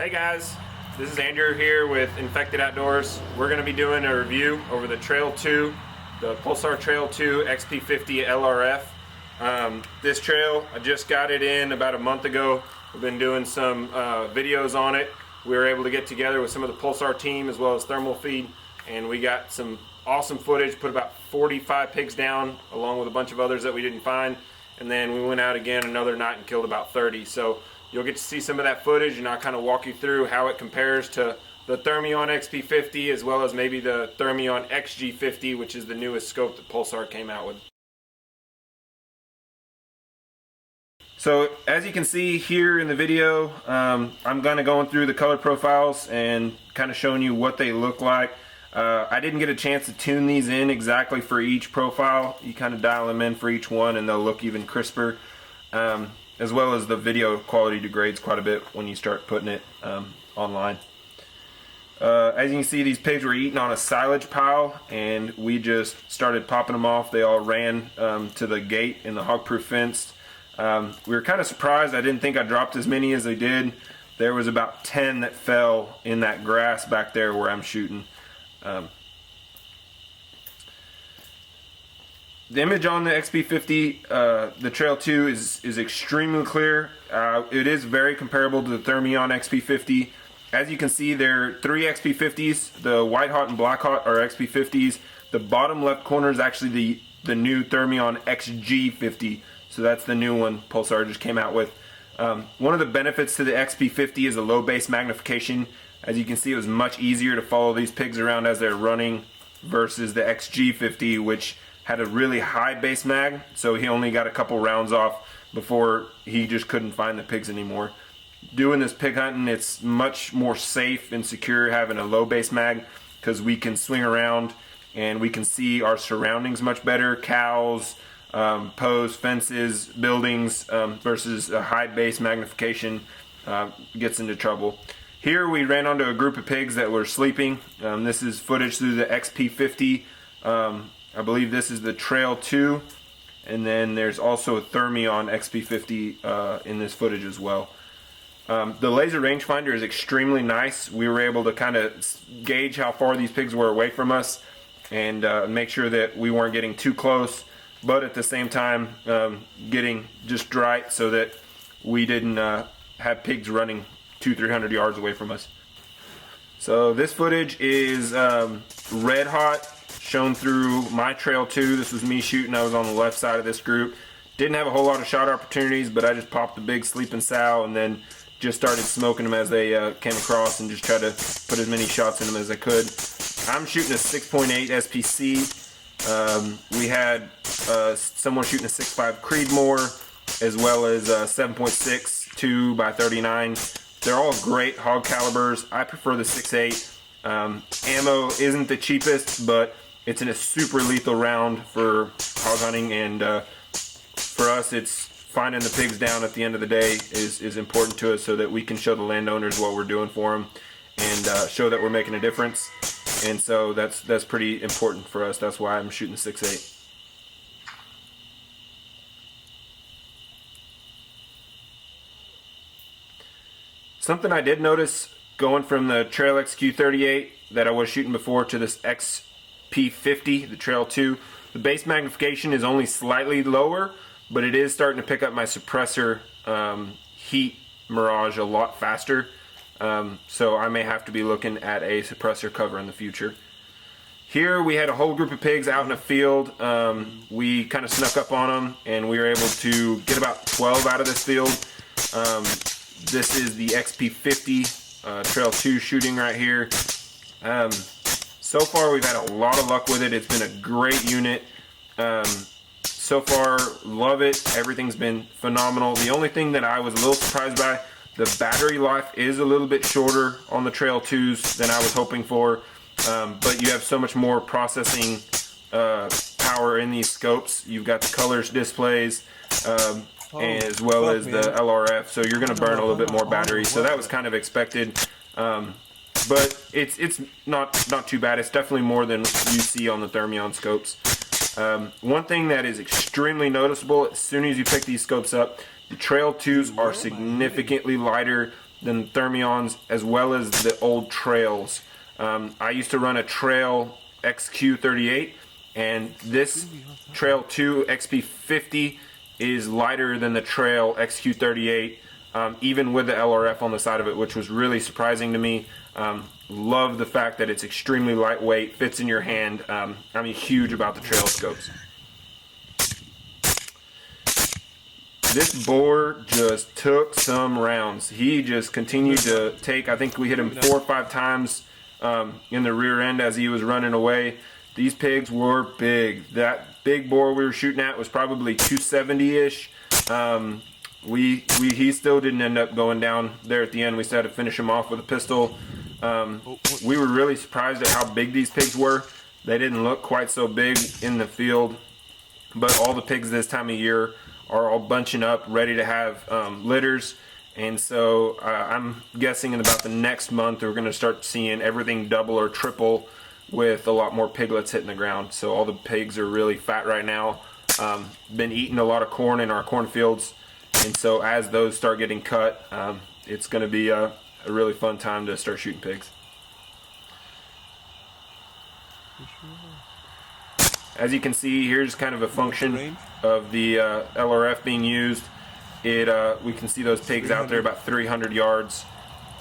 Hey guys, this is Andrew here with Infected Outdoors. We're going to be doing a review over the Trail 2, the Pulsar Trail 2 XP50 LRF. This trail, I just got it in about a month ago. We've been doing some videos on it. We were able to get together with some of the Pulsar team as well as Thermal Feed, and we got some awesome footage, put about 45 pigs down along with a bunch of others that we didn't find, and then we went out again another night and killed about 30. So you'll get to see some of that footage, and I'll kind of walk you through how it compares to the Thermion XP50 as well as maybe the Thermion XG50, which is the newest scope that Pulsar came out with. So as you can see here in the video, I'm kind of going through the color profiles and kind of showing you what they look like. I didn't get a chance to tune these in exactly for each profile. You kind of dial them in for each one and they'll look even crisper. As well as the video quality degrades quite a bit when you start putting it online. As you can see, these pigs were eating on a silage pile, and we just started popping them off. They all ran to the gate in the hog-proof fence. We were kind of surprised. I didn't think I dropped as many as I did. There was about 10 that fell in that grass back there where I'm shooting. The image on the XP50, the Trail 2, is extremely clear. It is very comparable to the Thermion XP50. As you can see, there are 3 XP50s. The White Hot and Black Hot are XP50s. The bottom left corner is actually the new Thermion XG50. So that's the new one Pulsar just came out with. One of the benefits to the XP50 is a low base magnification. As you can see, it was much easier to follow these pigs around as they're running versus the XG50, which had a really high base mag, so he only got a couple rounds off before he just couldn't find the pigs anymore. Doing this pig hunting, it's much more safe and secure having a low base mag because we can swing around and we can see our surroundings much better, cows, posts, fences, buildings, versus a high base magnification gets into trouble. Here we ran onto a group of pigs that were sleeping. This is footage through the XP50. I believe this is the Trail 2, and then there's also a Thermion XP50 in this footage as well. The laser rangefinder is extremely nice. We were able to kind of gauge how far these pigs were away from us and make sure that we weren't getting too close, but at the same time getting just right so that we didn't have pigs running 200-300 yards away from us. So this footage is red hot, shown through my Trail 2. This was me shooting. I was on the left side of this group. Didn't have a whole lot of shot opportunities, but I just popped a big sleeping sow and then just started smoking them as they came across and just tried to put as many shots in them as I could. I'm shooting a 6.8 SPC. We had someone shooting a 6.5 Creedmoor as well as a 7.6 2x39. They're all great hog calibers. I prefer the 6.8. Ammo isn't the cheapest, but it's in a super lethal round for hog hunting, and for us it's finding the pigs down at the end of the day is important to us so that we can show the landowners what we're doing for them and show that we're making a difference. And so that's pretty important for us. That's why I'm shooting 6.8. Something I did notice going from the Trail XQ38 that I was shooting before to this XP50, the Trail 2, the base magnification is only slightly lower, but it is starting to pick up my suppressor heat mirage a lot faster. So I may have to be looking at a suppressor cover in the future. Here we had a whole group of pigs out in a field. We kind of snuck up on them and we were able to get about 12 out of this field. This is the XP50 Trail 2 shooting right here. So far we've had a lot of luck with it. It's been a great unit. So far, love it. Everything's been phenomenal. The only thing that I was a little surprised by, the battery life is a little bit shorter on the Trail 2s than I was hoping for. But you have so much more processing power in these scopes. You've got the colors displays as well as the LRF, so you're going to burn a little bit more battery. So that was kind of expected. But it's not too bad. It's definitely more than you see on the Thermion scopes. One thing that is extremely noticeable as soon as you pick these scopes up, the Trail 2s are significantly lighter than Thermions, as well as the old trails. I used to run a trail XQ38, and this trail 2 XP50 is lighter than the trail XQ38, even with the LRF on the side of it, which was really surprising to me. Love the fact that it's extremely lightweight, fits in your hand. I'm huge about the trail scopes. This boar just took some rounds. He just continued to take, I think we hit him 4 or 5 times in the rear end as he was running away. These pigs were big. That big boar we were shooting at was probably 270-ish. He still didn't end up going down there at the end. We still had to finish him off with a pistol. We were really surprised at how big these pigs were. They didn't look quite so big in the field, but all the pigs this time of year are all bunching up, ready to have litters. And so I'm guessing in about the next month we're going to start seeing everything double or triple, with a lot more piglets hitting the ground. So all the pigs are really fat right now. Been eating a lot of corn in our cornfields, and so as those start getting cut, it's going to be a really fun time to start shooting pigs. As you can see, here's kind of a function of the LRF being used. We can see those pigs out there about 300 yards,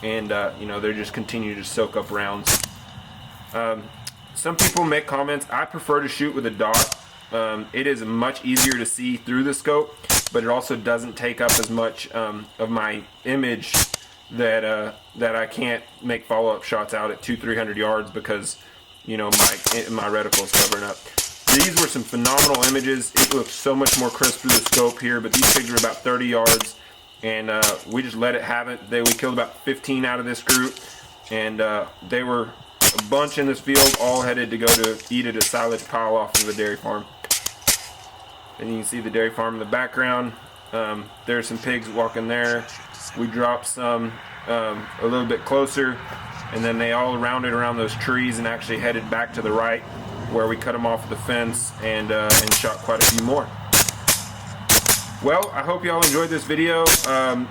and you know, they're just continuing to soak up rounds. Some people make comments. I prefer to shoot with a dot. It is much easier to see through the scope, but it also doesn't take up as much of my image that I can't make follow-up shots out at 200-300 yards because, you know, my reticle is covering up. These were some phenomenal images. It looks so much more crisp through the scope here, but these pigs were about 30 yards, and we just let it have it. We killed about 15 out of this group, and they were a bunch in this field, all headed to go to eat at a silage pile off of the dairy farm. And you can see the dairy farm in the background. There's some pigs walking there. We dropped some a little bit closer, and then they all rounded around those trees and actually headed back to the right, where we cut them off the fence and shot quite a few more. Well, I hope y'all enjoyed this video. I'm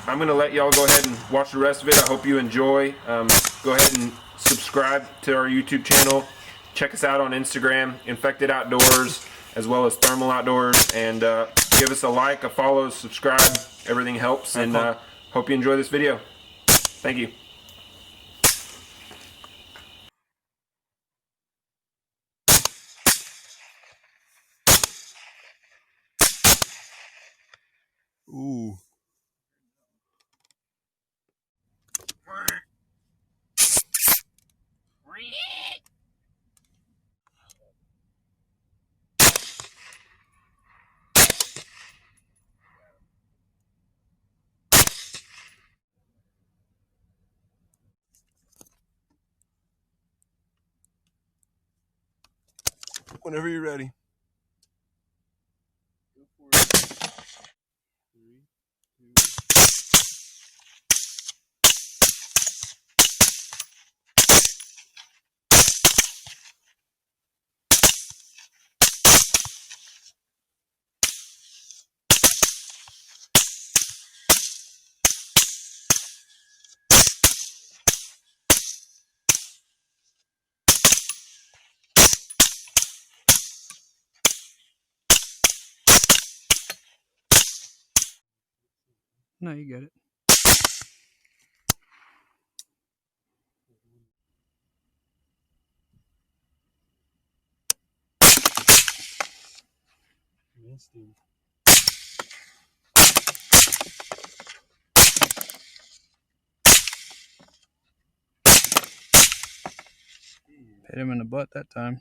going to let y'all go ahead and watch the rest of it. I hope you enjoy. Go ahead and subscribe to our YouTube channel. Check us out on Instagram, Infected Outdoors, as well as Thermal Outdoors, and give us a like, a follow, subscribe. Everything helps, and hope you enjoy this video. Thank you. Ooh. Whenever you're ready. Go for it. 3, 2. No, you get it. Missed him. Hit him in the butt that time.